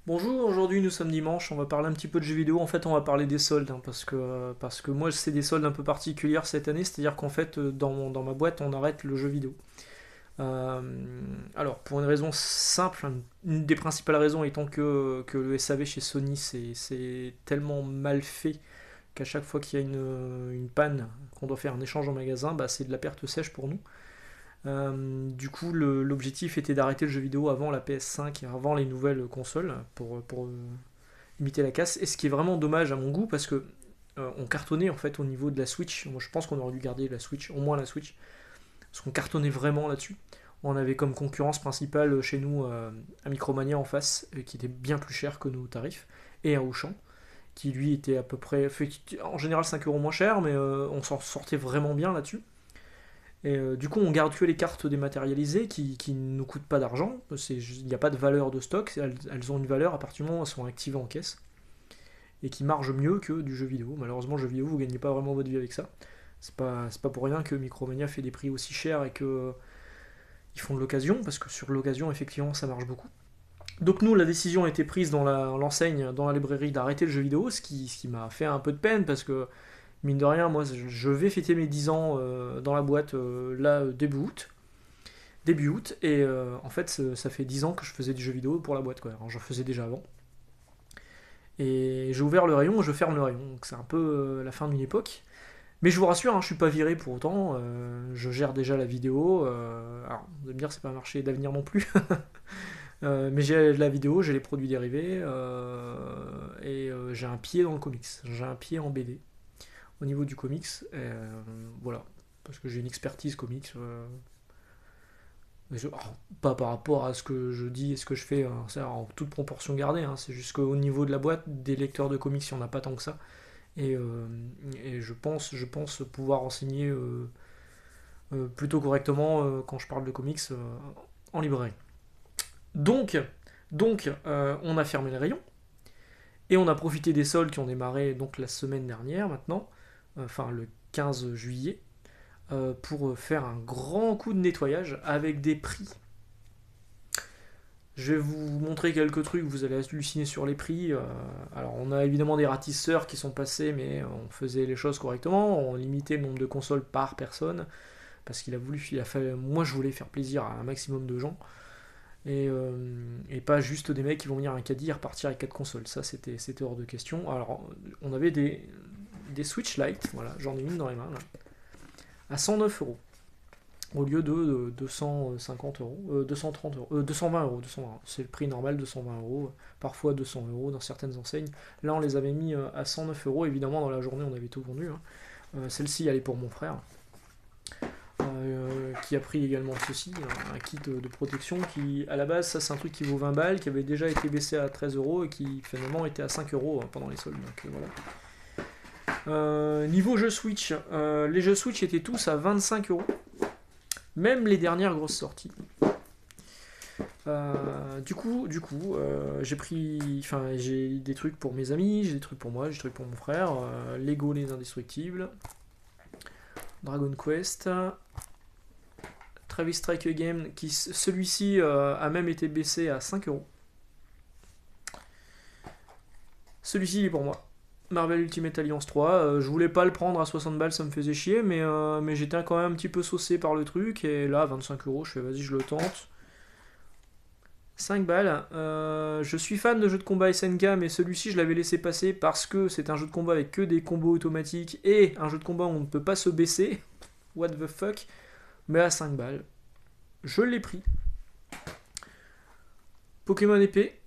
Bonjour, aujourd'hui nous sommes dimanche, on va parler un petit peu de jeux vidéo. En fait, on va parler des soldes, hein, parce que moi c'est des soldes un peu particulières cette année, c'est-à-dire qu'en fait, dans ma boîte, on arrête le jeu vidéo. Euh, alors, pour une raison simple, hein, une des principales raisons étant que le SAV chez Sony c'est tellement mal fait qu'à chaque fois qu'il y a une panne, qu'on doit faire un échange en magasin, bah, c'est de la perte sèche pour nous. Du coup, l'objectif était d'arrêter le jeu vidéo avant la PS5 et avant les nouvelles consoles pour limiter la casse. Et ce qui est vraiment dommage à mon goût parce que on cartonnait en fait au niveau de la Switch. Moi, je pense qu'on aurait dû garder la Switch, au moins la Switch, parce qu'on cartonnait vraiment là-dessus. On avait comme concurrence principale chez nous un Micromania en face qui était bien plus cher que nos tarifs et un Auchan qui lui était à peu près en général 5 euros moins cher, mais on s'en sortait vraiment bien là-dessus. Et du coup, on garde que les cartes dématérialisées qui ne nous coûtent pas d'argent. Il n'y a pas de valeur de stock. Elles ont une valeur à partir du moment où elles sont activées en caisse. Et qui marche mieux que du jeu vidéo. Malheureusement, le jeu vidéo, vous gagnez pas vraiment votre vie avec ça. C'est pas pour rien que Micromania fait des prix aussi chers et que ils font de l'occasion, parce que sur l'occasion, effectivement, ça marche beaucoup. Donc nous, la décision a été prise dans l'enseigne, dans la librairie, d'arrêter le jeu vidéo, ce qui m'a fait un peu de peine, parce que mine de rien, moi, je vais fêter mes 10 ans dans la boîte là début août. Début août, et en fait, ça fait 10 ans que je faisais du jeu vidéo pour la boîte, quoi. Alors, j'en faisais déjà avant. Et j'ai ouvert le rayon, je ferme le rayon. Donc c'est un peu la fin d'une époque. Mais je vous rassure, hein, je suis pas viré pour autant. Je gère déjà la vidéo. Alors, vous allez me dire, c'est pas un marché d'avenir non plus. Mais j'ai la vidéo, j'ai les produits dérivés. Et j'ai un pied dans le comics. J'ai un pied en BD. Au niveau du comics. Voilà. Parce que j'ai une expertise comics. Alors, pas par rapport à ce que je dis et ce que je fais, hein, c'est en toute proportion gardée. Hein, c'est juste qu'au niveau de la boîte, des lecteurs de comics, il n'y en a pas tant que ça. Et, je pense pouvoir enseigner plutôt correctement quand je parle de comics en librairie. Donc, donc, on a fermé les rayons et on a profité des soldes qui ont démarré donc la semaine dernière maintenant, enfin le 15 juillet, pour faire un grand coup de nettoyage avec des prix. Je vais vous montrer quelques trucs, vous allez halluciner sur les prix. Alors, on a évidemment des ratisseurs qui sont passés, mais on faisait les choses correctement. On limitait le nombre de consoles par personne, parce moi, je voulais faire plaisir à un maximum de gens, et pas juste des mecs qui vont venir à un caddie et repartir avec 4 consoles. Ça, c'était hors de question. Alors, on avait des Switch Lite, voilà, j'en ai une dans les mains, là, à 109 euros au lieu de 250 euros, 230 euros, 220 euros, 220. C'est le prix normal, 220 euros, parfois 200 euros dans certaines enseignes. Là, on les avait mis à 109 euros, évidemment, dans la journée, on avait tout vendu, hein. Celle-ci, elle est pour mon frère, qui a pris également ceci, un kit de protection qui, à la base, ça c'est un truc qui vaut 20 balles, qui avait déjà été baissé à 13 euros et qui finalement était à 5 euros pendant les soldes. Donc voilà. Niveau jeux Switch, les jeux Switch étaient tous à 25 euros. Même les dernières grosses sorties. J'ai des trucs pour mes amis, j'ai des trucs pour moi, j'ai des trucs pour mon frère. Lego les Indestructibles, Dragon Quest, Travis Strike Again, celui-ci a même été baissé à 5 euros. Celui-ci il est pour moi. Marvel Ultimate Alliance 3, je voulais pas le prendre à 60 balles, ça me faisait chier, mais j'étais quand même un petit peu saucé par le truc, et là, 25 euros, je fais vas-y, je le tente. 5 balles. Je suis fan de jeux de combat SNK, mais celui-ci je l'avais laissé passer parce que c'est un jeu de combat avec que des combos automatiques et un jeu de combat où on ne peut pas se baisser. What the fuck. Mais à 5 balles. Je l'ai pris. Pokémon épée.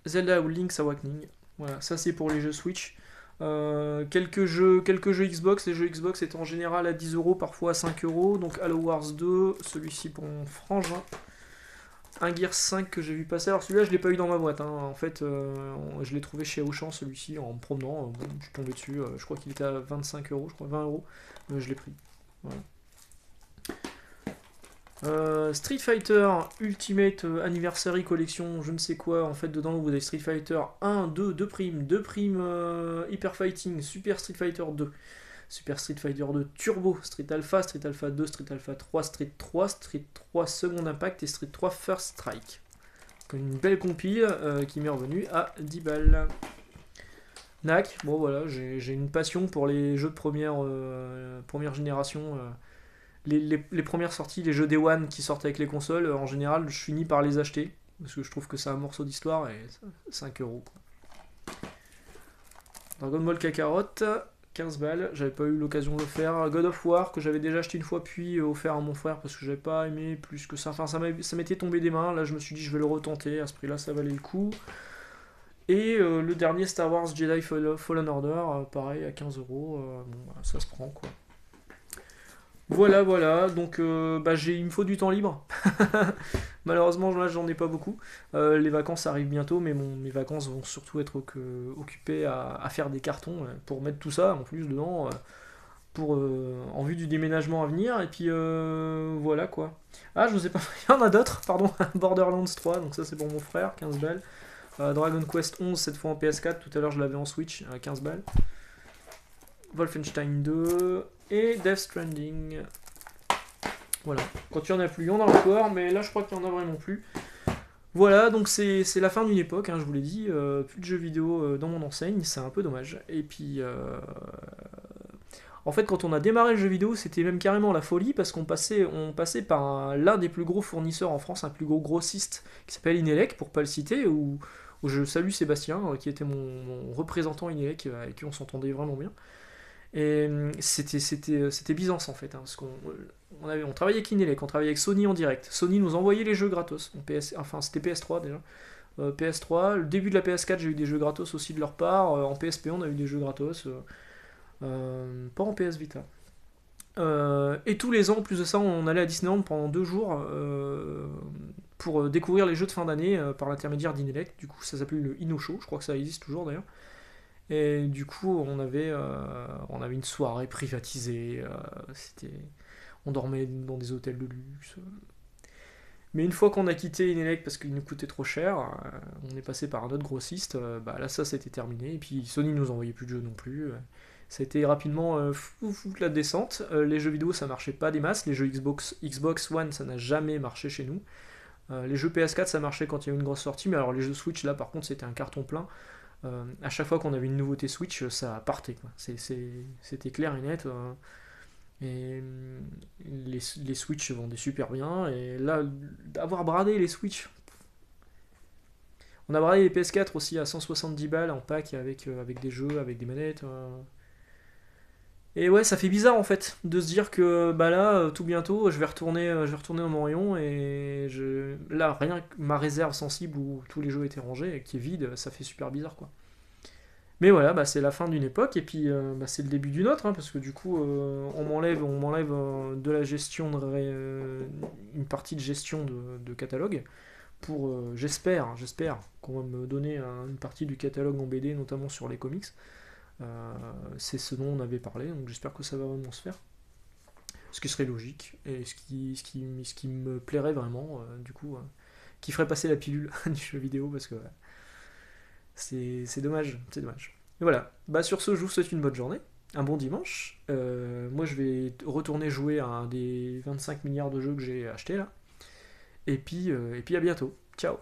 Zelda ou Link's Awakening. Voilà, ça c'est pour les jeux Switch. Quelques jeux Xbox. Les jeux Xbox étant en général à 10 euros, parfois à 5 euros. Donc Halo Wars 2, celui-ci pour mon frangin. Un Gear 5 que j'ai vu passer. Alors celui-là, je l'ai pas eu dans ma boîte, hein. En fait, je l'ai trouvé chez Auchan, celui-ci, en me promenant. Bon, je suis tombé dessus. Je crois qu'il était à 25 euros, je crois, 20 euros. Je l'ai pris. Voilà. Street Fighter Ultimate Anniversary Collection, je ne sais quoi. En fait, dedans, vous avez Street Fighter 1, 2, 2 primes, 2 primes Hyper Fighting, Super Street Fighter 2. Super Street Fighter 2 Turbo, Street Alpha, Street Alpha 2, Street Alpha 3, Street 3, Street 3 Second Impact et Street 3 First Strike. une belle compile qui m'est revenue à 10 balles. Knack, bon voilà, j'ai une passion pour les jeux de première génération. Les premières sorties, les jeux Day One qui sortent avec les consoles, en général, je finis par les acheter. Parce que je trouve que c'est un morceau d'histoire et 5 €. Dragon Ball Kakarot, 15 balles, j'avais pas eu l'occasion de le faire. God of War, que j'avais déjà acheté une fois, puis offert à mon frère parce que j'avais pas aimé plus que ça. Enfin, ça m'était tombé des mains. Là, je me suis dit, je vais le retenter. À ce prix-là, ça valait le coup. Et le dernier Star Wars Jedi Fallen Order, pareil, à 15 €. Bon, bah, ça se prend quoi. Voilà, voilà, donc il me faut du temps libre. Malheureusement, là, j'en ai pas beaucoup. Les vacances arrivent bientôt, mais mes vacances vont surtout être occupées à faire des cartons pour mettre tout ça en plus dedans, en vue du déménagement à venir. Et puis voilà quoi. Ah, je vous ai pas. Il y en a d'autres, pardon. Borderlands 3, donc ça c'est pour mon frère, 15 balles. Dragon Quest 11, cette fois en PS4. Tout à l'heure, je l'avais en Switch, à 15 balles. Wolfenstein 2 et Death Stranding. Voilà. Quand il y en a plus, il y en a encore, mais là je crois qu'il y en a vraiment plus. Voilà, donc c'est la fin d'une époque, hein, je vous l'ai dit, plus de jeux vidéo dans mon enseigne, c'est un peu dommage. Et puis, en fait, quand on a démarré le jeu vidéo, c'était même carrément la folie, parce qu'on passait par l'un des plus gros fournisseurs en France, un plus gros grossiste, qui s'appelle Inelec, pour pas le citer, où je salue Sébastien, qui était mon représentant Inelec, avec qui on s'entendait vraiment bien. Et c'était Byzance en fait, hein, parce on travaillait avec Inelec, on travaillait avec Sony en direct. Sony nous envoyait les jeux gratos, enfin c'était PS3 déjà. PS3, le début de la PS4 j'ai eu des jeux gratos aussi de leur part, en PSP on a eu des jeux gratos, pas en PS Vita. Et tous les ans, en plus de ça, on allait à Disneyland pendant 2 jours pour découvrir les jeux de fin d'année par l'intermédiaire d'Inelec. Du coup ça s'appelait le InnoShow, je crois que ça existe toujours d'ailleurs. Et du coup, on avait une soirée privatisée. On dormait dans des hôtels de luxe. Mais une fois qu'on a quitté Inelec parce qu'il nous coûtait trop cher, on est passé par un autre grossiste. Bah là, ça, c'était terminé. Et puis Sony nous envoyait plus de jeux non plus. Ça a été rapidement fou la descente. Les jeux vidéo, ça marchait pas des masses. Les jeux Xbox One, ça n'a jamais marché chez nous. Les jeux PS4, ça marchait quand il y a eu une grosse sortie. Mais alors, les jeux Switch, là, par contre, c'était un carton plein. À chaque fois qu'on avait une nouveauté Switch, ça partait, quoi. C'était clair et net. Et les Switch vendaient super bien. Et là, d'avoir bradé les Switch. On a bradé les PS4 aussi à 170 balles en pack avec des jeux, avec des manettes. Et ouais, ça fait bizarre en fait de se dire que bah là, tout bientôt, je vais retourner dans mon rayon et là, rien que ma réserve sensible où tous les jeux étaient rangés et qui est vide, ça fait super bizarre quoi. Mais voilà, bah, c'est la fin d'une époque et puis bah, c'est le début d'une autre, hein, parce que du coup, on m'enlève de la gestion une partie de gestion de catalogue pour, j'espère qu'on va me donner une partie du catalogue en BD, notamment sur les comics. C'est ce dont on avait parlé, donc j'espère que ça va vraiment se faire. Ce qui serait logique et ce qui me plairait vraiment, du coup, qui ferait passer la pilule du jeu vidéo parce que c'est dommage, c'est dommage. Et voilà, bah sur ce, je vous souhaite une bonne journée, un bon dimanche. Moi, je vais retourner jouer à un des 25 milliards de jeux que j'ai acheté là. Et puis à bientôt. Ciao.